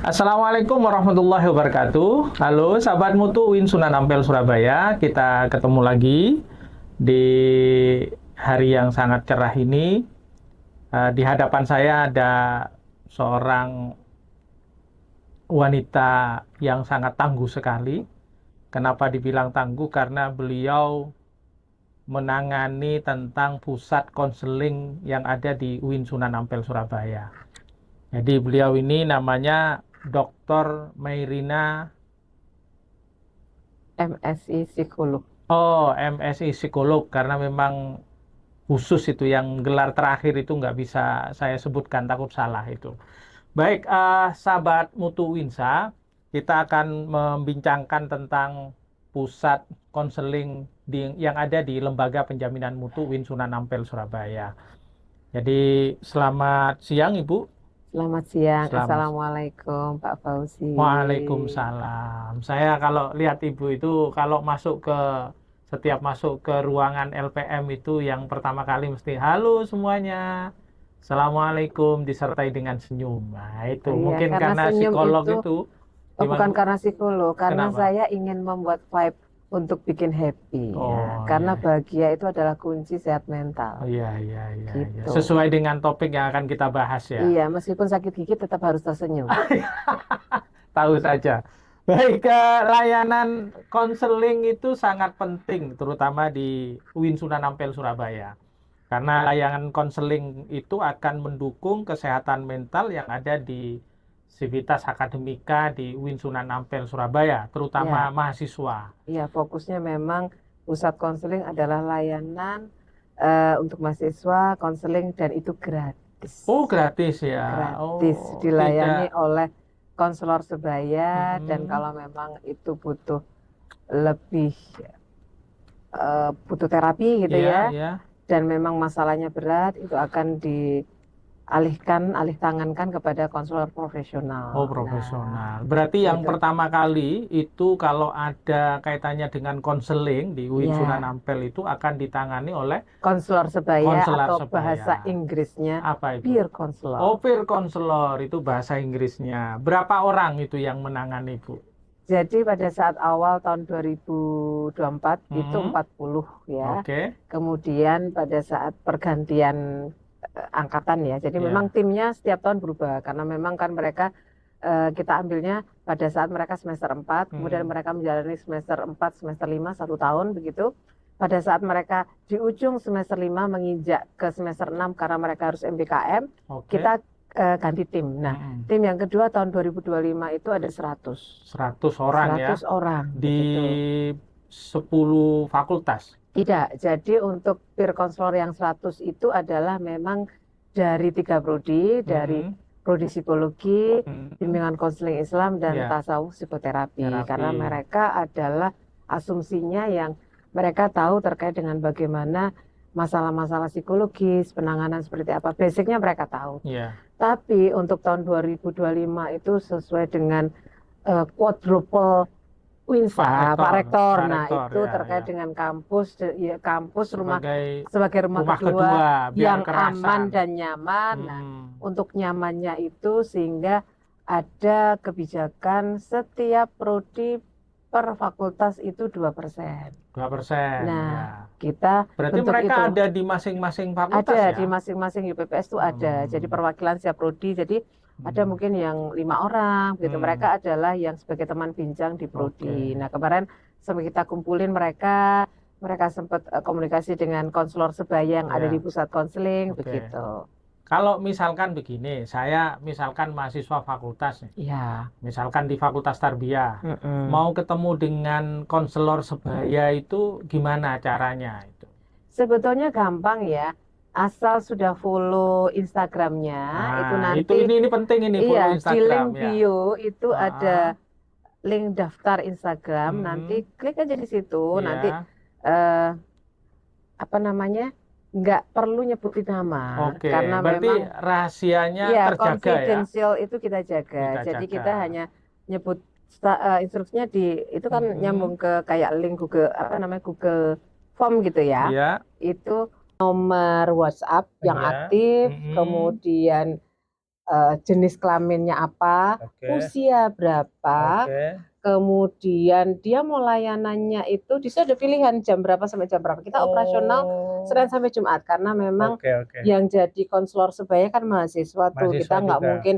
Assalamualaikum warahmatullahi wabarakatuh. Halo sahabat mutu UIN Sunan Ampel Surabaya. Kita ketemu lagi di hari yang sangat cerah ini. Di hadapan saya ada seorang wanita yang sangat tangguh sekali. Kenapa dibilang tangguh? Karena beliau menangani tentang pusat konseling yang ada di UIN Sunan Ampel Surabaya. Jadi beliau ini namanya Dr. Mairina. MSI psikolog. Oh, MSI psikolog, karena memang khusus itu yang gelar terakhir itu nggak bisa saya sebutkan, takut salah itu. Baik, sahabat Mutu Winsa, kita akan membincangkan tentang pusat konseling yang ada di Lembaga Penjaminan Mutu UIN Sunan Ampel Surabaya. Jadi selamat siang Ibu. Selamat siang. Selamat. Assalamualaikum Pak Fauzi. Waalaikumsalam. Saya kalau lihat Ibu itu kalau setiap masuk ke ruangan LPM itu yang pertama kali mesti halo semuanya. Assalamualaikum disertai dengan senyum. Nah, itu Iya, mungkin karena karena senyum psikolog itu, itu gimana bukan Bu? karena psikolog, karena Kenapa? saya ingin membuat vibe untuk bikin happy ya. Oh Karena iya. bahagia itu adalah kunci sehat Oh mental. iya iya iya iya. Gitu. Sesuai dengan topik yang akan kita bahas ya. Iya, meskipun sakit gigi tetap harus tersenyum. Tahu saja. Baik, layanan konseling itu sangat penting, terutama di UIN Sunan Ampel Surabaya. Karena layanan konseling itu akan mendukung kesehatan mental yang ada di Sivitas Akademika di UIN Sunan Ampel Surabaya, terutama Ya, mahasiswa. iya fokusnya memang pusat konseling adalah layanan untuk mahasiswa konseling dan itu gratis. Oh, gratis ya. Gratis Oh, dilayani tidak. oleh konselor sebaya dan Mm-mm. kalau memang itu butuh lebih butuh terapi gitu Ya, ya ya. dan memang masalahnya berat itu akan alih tangankan kepada konselor Oh, profesional. profesional. Nah, Berarti yang itu pertama kali itu kalau ada kaitannya dengan konseling di UIN Sunan ya Ampel itu akan ditangani oleh konselor sebaya konselor atau sebaya. bahasa Inggrisnya Apa itu? peer counselor. Oh, peer counselor itu bahasa Inggrisnya. Berapa orang itu yang menangani, Bu? Jadi pada saat awal tahun 2024 itu Hmm, 40 ya. oke. Kemudian pada saat pergantian angkatan ya. Jadi memang Ya, timnya setiap tahun berubah karena memang kan mereka kita ambilnya pada saat mereka semester 4, kemudian hmm, mereka menjalani semester 4, semester 5 1 tahun begitu. Pada saat mereka di ujung semester 5 menginjak ke semester 6 karena mereka harus MBKM, oke. kita ganti tim. Nah, Hmm, tim yang kedua tahun 2025 itu ada 100. 100 orang ya 100 orang di begitu. 10 fakultas. Tidak, jadi untuk peer counselor yang 100 itu adalah memang dari 3 prodi, dari Hmm, prodi psikologi, hmm, bimbingan konseling Islam, dan ya, tasawuf psikoterapi. Karena terapi. mereka adalah asumsinya yang mereka tahu terkait dengan bagaimana masalah-masalah psikologis, penanganan seperti apa. Basicnya mereka tahu. Ya. Tapi untuk tahun 2025 itu sesuai dengan quadruple Pak Winsa, Pak Rektor, Rektor. Pak Nah, Rektor itu ya, ya. terkait dengan kampus, ya, kampus rumah Sebagai sebagai rumah rumah kedua kedua, biar yang kerasan. aman dan nyaman. Nah, Hmm, untuk nyamannya itu sehingga ada kebijakan setiap prodi per fakultas itu 2%. 2%, ya. Nah, kita Berarti bentuk mereka itu ada di masing-masing fakultas ada ya? di masing-masing UPPS itu ada. Jadi Hmm, perwakilan setiap prodi. Jadi ada hmm, mungkin yang 5 orang, gitu. Mereka hmm, adalah yang sebagai teman bincang di prodi. oke, Nah kemarin sampai kita kumpulin mereka, mereka sempat komunikasi dengan konselor sebaya yang ada di ya, pusat konseling, oke. begitu. Kalau misalkan begini, saya misalkan mahasiswa fakultas nih, Ya, misalkan di Fakultas Tarbiyah, mm-mm. mau ketemu dengan konselor sebaya itu gimana caranya itu? Sebetulnya gampang ya, asal sudah follow Instagramnya, itu Nah, itu nanti ini penting ini iya follow di link Instagram ya. bio itu ada Ah, link daftar Instagram, nanti hmm, klik aja di situ, nanti ya, eh, apa namanya, nggak perlu nyebutin nama, oke. karena Berarti memang rahasianya ya terjaga ya, confidential itu kita jaga. kita Jadi kita jaga. hanya nyebut instruksinya di itu kan Hmm, nyambung ke kayak link Google apa namanya Google Form gitu ya. ya, Itu nomor WhatsApp yang ya, aktif, hmm, kemudian jenis kelaminnya apa, Oke. usia berapa, Oke. kemudian dia mau layanannya itu di situ ada pilihan jam berapa sampai jam berapa. Kita operasional Senin Oh. sampai Jumat karena memang Oke, oke. yang jadi konselor sebaya kan mahasiswa tuh. Mahasiswa Kita nggak juga. mungkin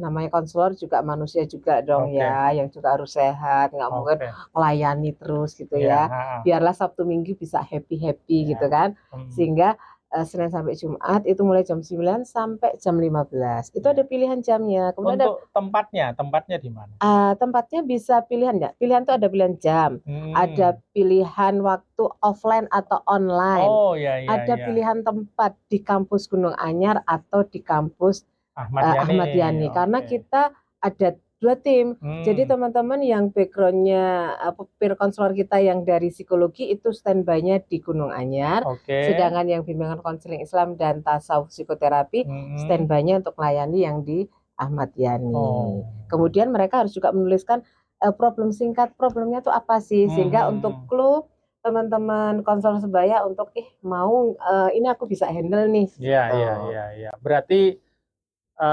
namanya konselor juga manusia juga dong Oke. ya, yang juga harus sehat, nggak mungkin Oke. melayani terus gitu Iya, ya. ha-ha. Biarlah Sabtu Minggu bisa happy-happy Ya. gitu kan. Hmm. Sehingga Senin sampai Jumat itu mulai jam 9 sampai jam 15. Itu ada pilihan jamnya. Kemudian ada Untuk tempatnya di mana? tempatnya bisa pilihan ya. Pilihan tuh ada pilihan jam, ada pilihan waktu offline atau online, Oh, ya, ya, ada ya. pilihan tempat di kampus Gunung Anyar atau di kampus Ahmad Yani. Ahmad Yani. Karena Oke. kita ada 2 tim. Jadi teman-teman yang backgroundnya peer konselor kita yang dari psikologi itu standby-nya di Gunung Anyar. Oke. Sedangkan yang bimbingan konseling Islam dan tasawuf psikoterapi standby-nya untuk melayani yang di Ahmad Yani. Oh. Kemudian mereka harus juga menuliskan problem singkat, problemnya itu apa sih, sehingga untuk clue teman-teman konselor sebaya untuk mau ini aku bisa handle nih. Iya, gitu. iya, iya, iya. Berarti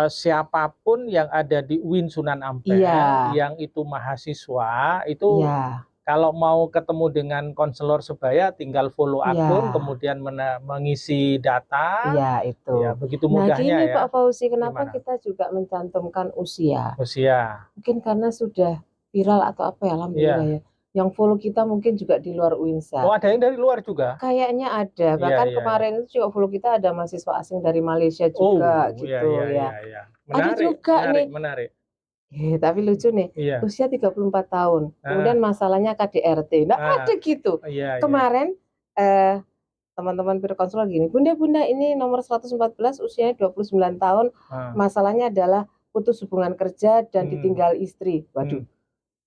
siapapun yang ada di UIN Sunan Ampel Iya. yang itu mahasiswa itu Iya. kalau mau ketemu dengan konselor sebaya tinggal follow akun Iya. kemudian mengisi data. Iya itu. Ya, begitu Nah mudahnya gini ya. Pak Fauzi, kenapa Gimana? kita juga mencantumkan usia? Usia. Mungkin karena sudah viral atau apa ya, alhamdulillah Iya. ya. Yang follow kita mungkin juga di luar UINSA. Oh, ada yang dari luar juga? Kayaknya ada. Iya, Bahkan iya, kemarin itu juga follow kita ada mahasiswa asing dari Malaysia Oh, juga iya, gitu iya, ya. iya, iya. Ada Menarik, juga menarik, nih. menarik. Tapi lucu nih, Iya. usia 34 tahun. Kemudian masalahnya KDRT. Nah, ada gitu. Iya, iya. Kemarin teman-teman peer konselor gini, Bunda ini nomor 114 usianya 29 tahun, masalahnya adalah putus hubungan kerja dan ditinggal istri. Waduh.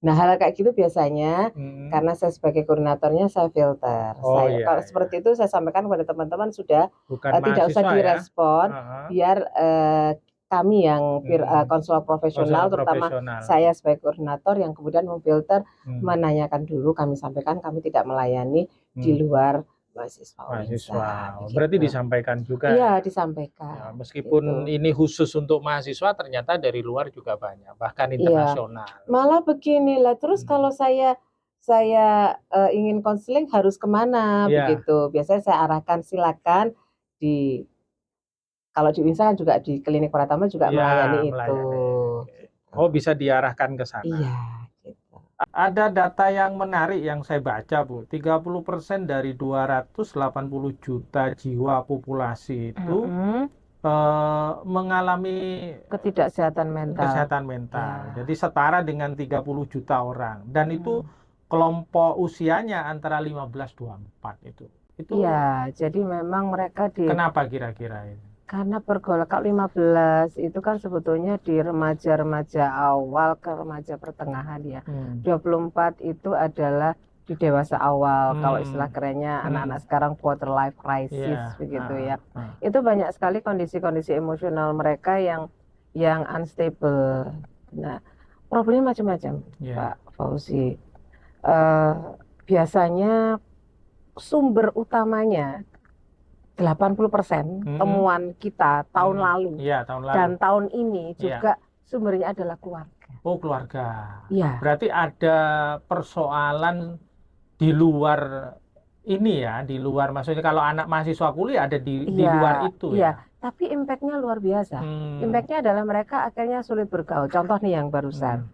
Nah, hal kayak gitu biasanya karena saya sebagai koordinatornya saya filter. Oh, iya, Kalau iya. seperti itu saya sampaikan kepada teman-teman sudah Bukan tidak usah mahasiswa direspon, ya. biar kami yang konselor profesional, terutama saya sebagai koordinator yang kemudian memfilter, menanyakan dulu, kami sampaikan kami tidak melayani di luar mahasiswa. Berarti disampaikan juga. Iya, disampaikan. Ya, meskipun ini khusus untuk mahasiswa, ternyata dari luar juga banyak, bahkan internasional. Malah beginilah, terus kalau saya ingin konseling harus kemana begitu. Biasanya saya arahkan silakan kalau di UINSA juga di klinik Pratama juga melayani itu. Oh, bisa diarahkan ke sana. Iya, gitu. Ada data yang menarik yang saya baca, Bu. 30% dari 280 juta jiwa populasi itu mengalami ketidakseatan mental. Jadi setara dengan 30 juta orang. Dan itu kelompok usianya antara 15-24 itu. Iya, jadi memang mereka Kenapa kira-kira ini? Karena pergolakan kalau 15 itu kan sebetulnya di remaja-remaja awal ke remaja pertengahan ya. 24 itu adalah di dewasa awal, kalau istilah kerennya anak-anak sekarang quarter life crisis begitu ya. Itu banyak sekali kondisi-kondisi emosional mereka yang unstable. Nah, problemnya macam-macam, Pak Fauzi. Biasanya sumber utamanya 80% temuan kita tahun lalu dan tahun ini juga sumbernya adalah keluarga. Oh, keluarga. Iya. Berarti ada persoalan di luar ini ya, di luar, maksudnya kalau anak mahasiswa kuliah ada di luar itu ya. Tapi impact-nya luar biasa. Impact-nya adalah mereka akhirnya sulit bergaul. Contoh nih yang barusan.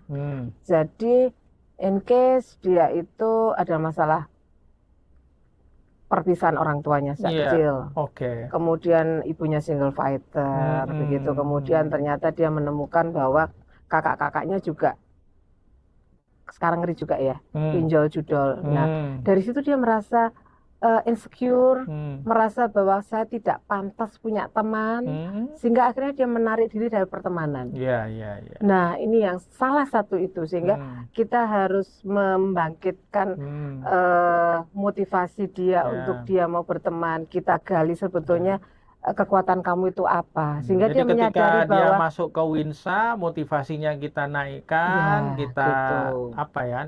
Jadi in case dia itu ada masalah perpisahan orang tuanya sejak kecil. Kemudian ibunya single fighter begitu. Kemudian ternyata dia menemukan bahwa kakak-kakaknya juga sekarang ngeri juga ya, pinjol judol. Nah, dari situ dia merasa insecure, merasa bahwa saya tidak pantas punya teman, sehingga akhirnya dia menarik diri dari pertemanan. Nah, ini yang salah satu itu, sehingga kita harus membangkitkan motivasi dia untuk dia mau berteman. Kita gali sebetulnya kekuatan kamu itu apa, sehingga Jadi dia menyadari ketika dia bahwa masuk ke UINSA, motivasinya kita naikkan, kita gitu.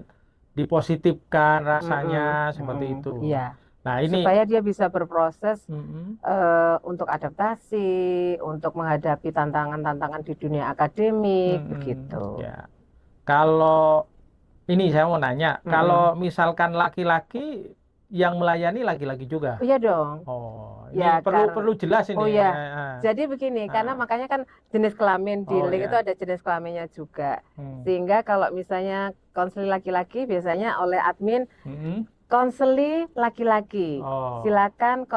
dipositifkan rasanya seperti itu. Nah, ini supaya dia bisa berproses untuk adaptasi, untuk menghadapi tantangan-tantangan di dunia akademik, begitu. Ya. Kalau ini saya mau nanya, kalau misalkan laki-laki yang melayani laki-laki juga? Iya dong. Oh, Ya, ini perlu jelas ini. oh ya, jadi begini, karena makanya kan jenis kelamin di link itu ya. ada jenis kelaminnya juga. Sehingga kalau misalnya konseling laki-laki biasanya oleh admin konseli laki-laki. Silakan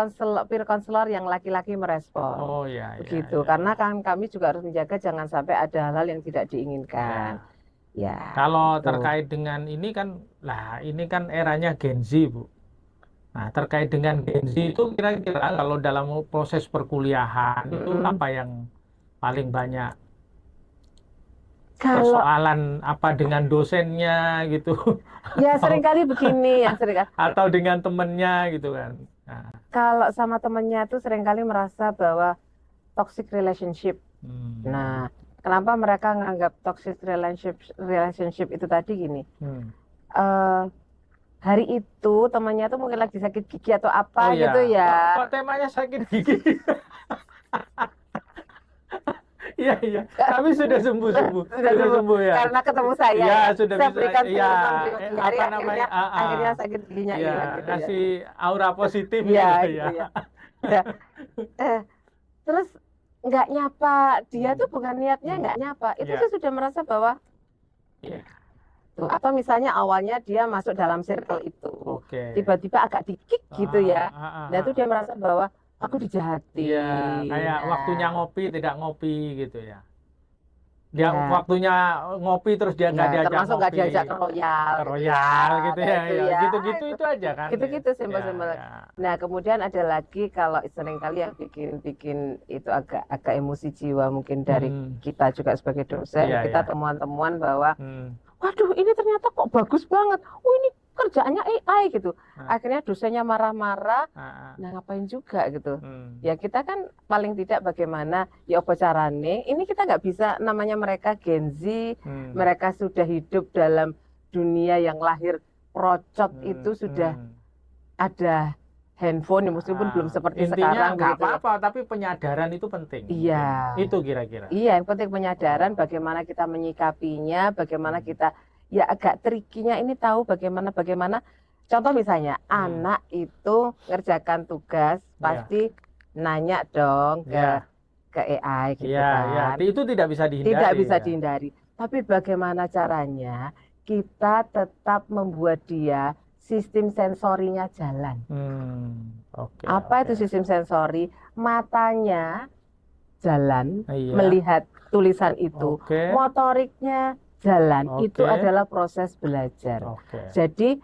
peer konselor yang laki-laki merespon. Oh ya, begitu. Karena kan kami juga harus menjaga jangan sampai ada hal-hal yang tidak diinginkan. Ya. Kalau gitu. terkait dengan ini kan, ini kan eranya Gen Z, Bu. Nah, terkait dengan Gen Z itu kira-kira kalau dalam proses perkuliahan itu apa yang paling banyak persoalan apa dengan dosennya gitu? Ya seringkali begini yang seringkali. Atau dengan temennya gitu kan? Nah. Kalau sama temennya tuh seringkali merasa bahwa toxic relationship. Nah, kenapa mereka menganggap toxic relationship itu tadi gini? Hari itu temannya tuh mungkin lagi sakit gigi atau apa gitu ya. Kok temanya sakit gigi? Iya. Tapi sudah sembuh. Sudah sembuh ya. Karena ketemu saya. Ya, sudah saya bisa. berikan Apa namanya? Akhirnya sakit giginya hilang gitu kasih aura positif gitu ya. Terus nggak nyapa, dia tuh bukan niatnya nggak nyapa. Itu tuh sudah merasa bahwa atau misalnya awalnya dia masuk dalam circle itu. Tiba-tiba agak di-kick gitu ya. Nah, itu dia merasa bahwa aku dijahati. Iya, kayak waktunya ngopi tidak ngopi gitu ya. Dia waktunya ngopi terus dia nggak diajak termasuk nggak diajak ke royal gitu ya. Gitu-gitu itu aja kan. Gitu-gitu simpel-simpel. Nah, kemudian ada lagi kalau seringkali yang bikin itu agak emosi jiwa mungkin dari kita juga sebagai dosen, kita temuan-temuan bahwa waduh, ini ternyata kok bagus banget. Oh, ini kerjaannya AI gitu. Akhirnya dosennya marah-marah. Nah, ngapain juga gitu. Ya kita kan paling tidak bagaimana ya apa carane. Ini kita nggak bisa, namanya mereka Gen Z, mereka sudah hidup dalam dunia yang lahir procot itu sudah ada handphone, meskipun belum seperti sekarang. Intinya nggak apa-apa, tapi penyadaran itu penting. Iya. Itu kira-kira. Iya, yang penting penyadaran bagaimana kita menyikapinya, bagaimana kita ya agak trikinya ini tahu bagaimana contoh misalnya anak itu ngerjakan tugas pasti nanya dong ke AI gitu kan. Itu tidak bisa dihindari. Tidak bisa dihindari. Tapi bagaimana caranya kita tetap membuat dia sistem sensorinya jalan. Apa itu sistem sensori? Matanya jalan melihat tulisan itu, motoriknya jalan, itu adalah proses belajar. Jadi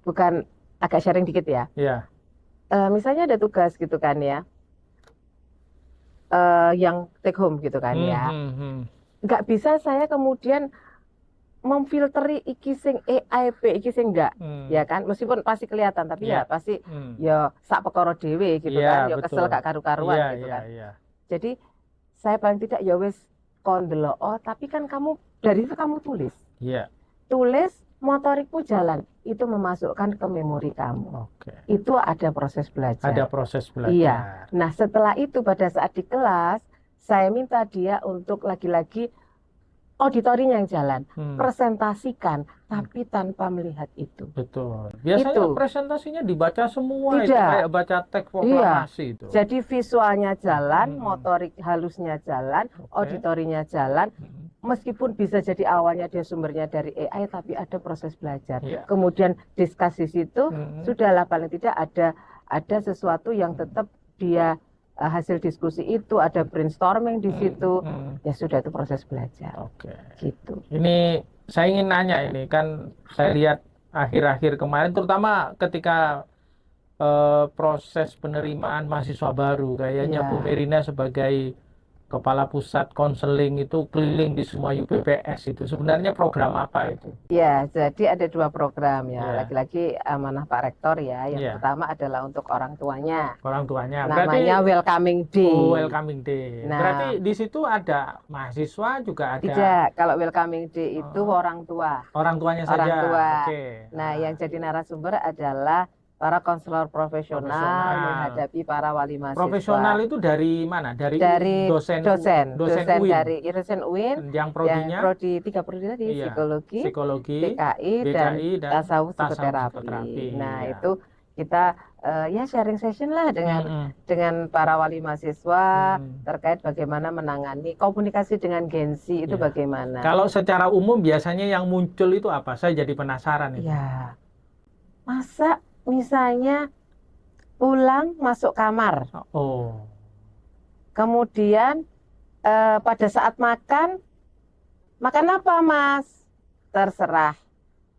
bukan, agak sharing dikit ya. Misalnya ada tugas gitu kan ya, yang take home gitu kan ya. Nggak bisa saya kemudian memfilteri iki sing AI iki sing enggak, ya kan, meskipun pasti kelihatan tapi ya pasti ya sak perkara dhewe gitu kan, ya kesel gak karu-karuan gitu kan. Jadi saya paling tidak ya wis kon ndelok, tapi kan kamu dari itu kamu tulis. Tulis, motorikmu jalan, itu memasukkan ke memori kamu. Itu ada proses belajar. Iya. Nah, setelah itu pada saat di kelas saya minta dia untuk lagi-lagi auditorinya yang jalan, presentasikan, tapi tanpa melihat itu. Betul. Biasanya presentasinya dibaca semua, itu kayak baca teks proklamasi itu. Jadi visualnya jalan, motorik halusnya jalan, auditorinya jalan. Meskipun bisa jadi awalnya dia sumbernya dari AI, tapi ada proses belajar. Kemudian diskusi situ, sudahlah paling tidak ada sesuatu yang tetap dia hasil diskusi itu, ada brainstorming di situ, ya sudah, itu proses belajar. Gitu. Ini saya ingin nanya, ini kan saya lihat akhir-akhir kemarin, terutama ketika proses penerimaan mahasiswa baru, kayaknya Bu Merina sebagai Kepala Pusat Konseling itu keliling di semua UPPS itu. Sebenarnya program apa itu? Ya, jadi ada 2 program ya. Lagi-lagi amanah Pak Rektor ya. Yang pertama adalah untuk orang tuanya. Orang tuanya. Namanya Welcoming Day. Welcoming Day. Nah, berarti di situ ada mahasiswa juga ada? Tidak, kalau Welcoming Day itu orang tua. Orang tuanya saja. Orang tua. Nah, yang jadi narasumber adalah para konselor profesional menghadapi para wali mahasiswa. Profesional itu dari mana? Dari dosen UIN. Dari dosen UIN yang prodinya? Tiga prodi tadi, iya. psikologi, PKI, dan tasawuf psikoterapi. Nah, itu kita ya sharing session lah dengan para wali mahasiswa terkait bagaimana menangani komunikasi dengan Gen Z itu bagaimana. Kalau secara umum biasanya yang muncul itu apa? Saya jadi penasaran itu. Ya, masa misalnya pulang masuk kamar, kemudian pada saat makan apa Mas? Terserah,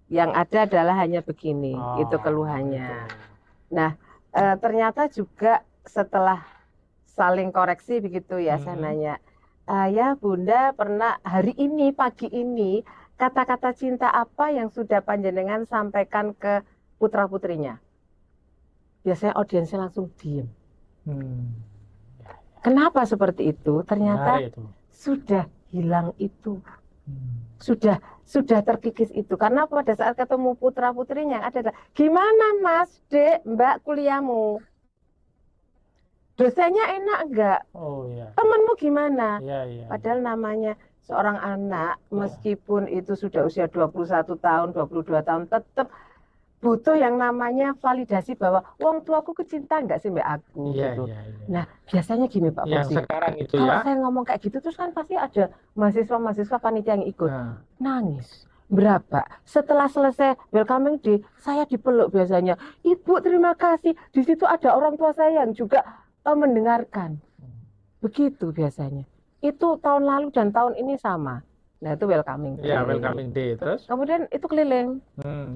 yang ada adalah hanya begini, itu keluhannya. Nah, ternyata juga setelah saling koreksi begitu ya, saya nanya, ya Bunda pernah hari ini, pagi ini, kata-kata cinta apa yang sudah panjenengan sampaikan ke putra-putrinya? Biasanya audiensnya langsung diem. Kenapa seperti itu? Ternyata sudah hilang itu. Sudah terkikis itu. Karena pada saat ketemu putra-putrinya ada, gimana Mas, Dek, Mbak kuliahmu? Dosennya enak enggak? Temenmu gimana? Padahal namanya seorang anak, meskipun itu sudah usia 21 tahun, 22 tahun, tetap butuh yang namanya validasi bahwa wong tuaku kecinta enggak sih mbak aku gitu. Nah, biasanya gini Pak Fauzi. Kalau saya ngomong kayak gitu terus kan pasti ada mahasiswa panitia yang ikut. Nangis. Berapa? Setelah selesai welcoming day, saya dipeluk biasanya. Ibu terima kasih. Di situ ada orang tua saya yang juga mendengarkan. Begitu biasanya. Itu tahun lalu dan tahun ini sama. Nah, itu welcoming day. Welcoming day. Terus? Kemudian itu keliling.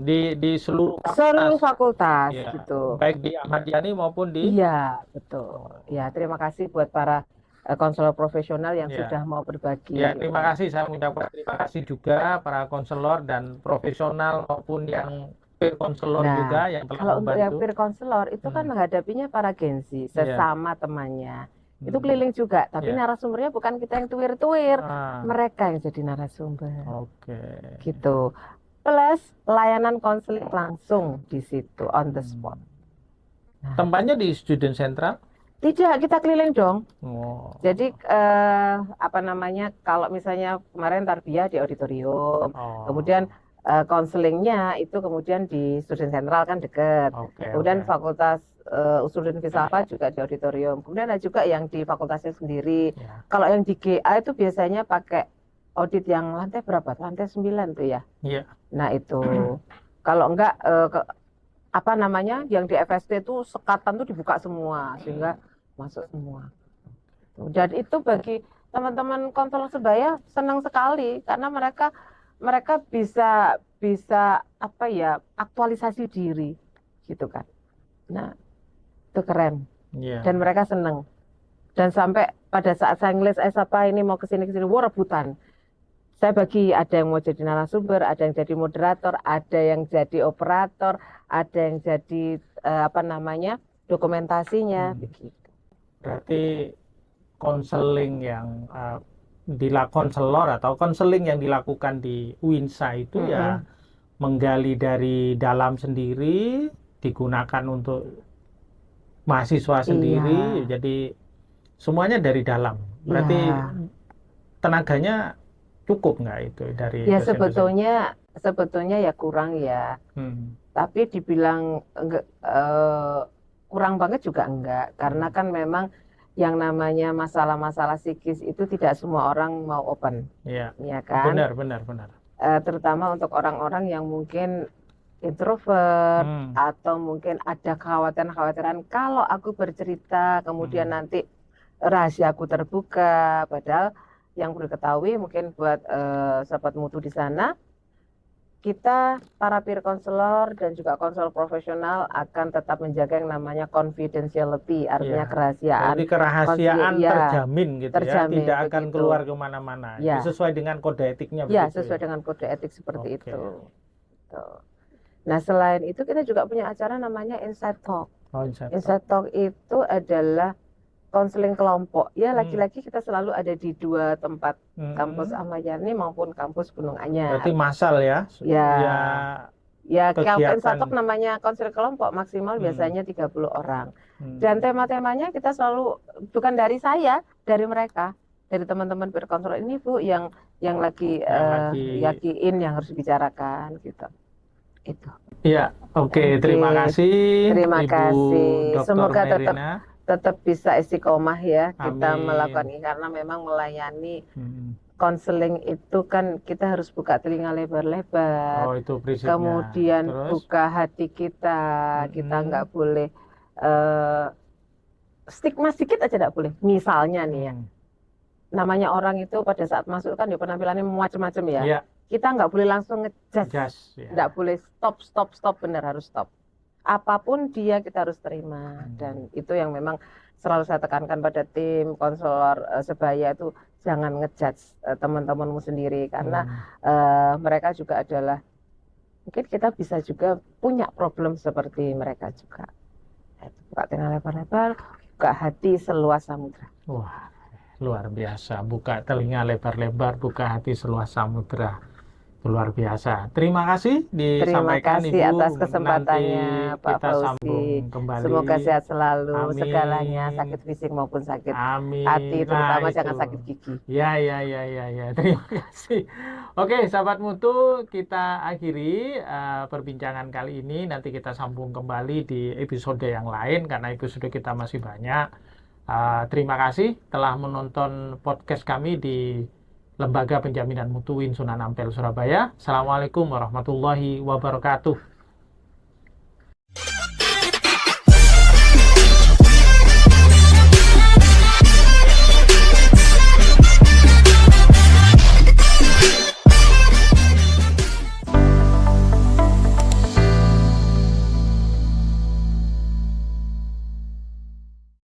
Di seluruh fakultas gitu. Baik di Ahmad Yani maupun di... Iya, betul. Ya, terima kasih buat para konselor profesional yang sudah mau berbagi. Ya, terima kasih. Saya mengucapkan terima kasih juga para konselor dan profesional maupun yang peer konselor juga yang telah kalau membantu. Untuk yang peer konselor itu kan menghadapinya para Gen Z, sesama temannya. Itu keliling juga, tapi narasumbernya bukan kita yang tuir-tuir, mereka yang jadi narasumber. Gitu. Plus layanan konseling langsung di situ on the spot. Tempatnya di Student Central? Tidak, kita keliling dong. Jadi kalau misalnya kemarin tarbiyah di auditorium, kemudian konselingnya itu kemudian di Student Central kan deket. Kemudian fakultas Usuluddin Filsafat juga di auditorium. Kemudian ada juga yang di fakultasnya sendiri. Kalau yang di GA itu biasanya pakai audit yang lantai berapa? Lantai 9 tuh ya. Nah itu. Kalau enggak yang di FST itu sekatan tuh dibuka semua sehingga masuk semua. Dan itu bagi teman-teman konselor sebaya senang sekali karena mereka bisa aktualisasi diri gitu kan. Nah, itu keren. Dan mereka senang. Dan sampai pada saat saya ngelis apa ini mau kesini rebutan. Saya bagi, ada yang mau jadi narasumber, ada yang jadi moderator, ada yang jadi operator, ada yang jadi dokumentasinya begitu. Berarti konseling yang konselor atau konseling yang dilakukan di UINSA itu ya menggali dari dalam sendiri, digunakan untuk mahasiswa sendiri, jadi semuanya dari dalam. Berarti tenaganya cukup nggak itu dari ya sebetulnya ya kurang ya. Tapi dibilang kurang banget juga enggak, karena kan memang yang namanya masalah-masalah psikis itu tidak semua orang mau open. Ya kan? Benar. Terutama untuk orang-orang yang mungkin introvert atau mungkin ada kekhawatiran kalau aku bercerita kemudian nanti rahasiaku terbuka. Padahal yang perlu diketahui mungkin buat sahabat mutu di sana, kita para peer konselor dan juga konselor profesional akan tetap menjaga yang namanya confidentiality, artinya kerahasiaan. Jadi kerahasiaan terjamin gitu terjamin, tidak akan keluar kemana-mana. Sesuai dengan kode etiknya. Sesuai dengan kode etik seperti itu. Nah, selain itu kita juga punya acara namanya Insight Talk. Insight Talk itu adalah konseling kelompok. Ya, lagi-lagi kita selalu ada di 2 tempat, kampus Ahmad Yani maupun kampus Gunung Anyar. Berarti massal ya? Ya, Kelvin kegiatan. Satok namanya konseling kelompok maksimal biasanya 30 orang. Hmm. Dan tema-temanya kita selalu bukan dari saya, dari mereka, dari teman-teman peer counselor ini Bu yang lagi yakin yang harus dibicarakan gitu. Itu. Iya, oke. Terima kasih Terima Ibu kasih. Dr. Semoga Merina. tetap bisa istiqomah ya kita Amin. melakukan ini karena memang melayani Hmm. konseling itu kan kita harus buka telinga lebar-lebar. Oh, itu prinsipnya. Kemudian Terus? buka hati kita, kita nggak boleh stigma sedikit aja nggak boleh. Misalnya nih ya, namanya orang itu pada saat masuk kan ya penampilannya macam-macam ya. Iya. Kita nggak boleh langsung ngejudge, Ya. nggak boleh stop, bener harus stop. Apapun dia kita harus terima dan itu yang memang selalu saya tekankan pada tim konselor sebaya itu jangan ngejudge teman-temanmu sendiri karena mereka juga adalah mungkin kita bisa juga punya problem seperti mereka juga. Buka telinga lebar-lebar, buka hati seluas samudra. Wah, luar biasa. Buka telinga lebar-lebar, buka hati seluas samudra. Luar biasa. Terima kasih disampaikan Terima kasih Ibu. atas kesempatannya Nanti Pak kita Fauzi. sambung kembali. Semoga sehat selalu Amin. segalanya, sakit fisik maupun sakit Amin. hati, terutama Nah, jangan sakit gigi. Ya. Terima kasih. Oke, sahabat mutu, kita akhiri perbincangan kali ini. Nanti kita sambung kembali di episode yang lain karena episode kita masih banyak. Terima kasih telah menonton podcast kami di Lembaga Penjaminan Mutu Win Sunan Ampel Surabaya. Assalamualaikum warahmatullahi wabarakatuh.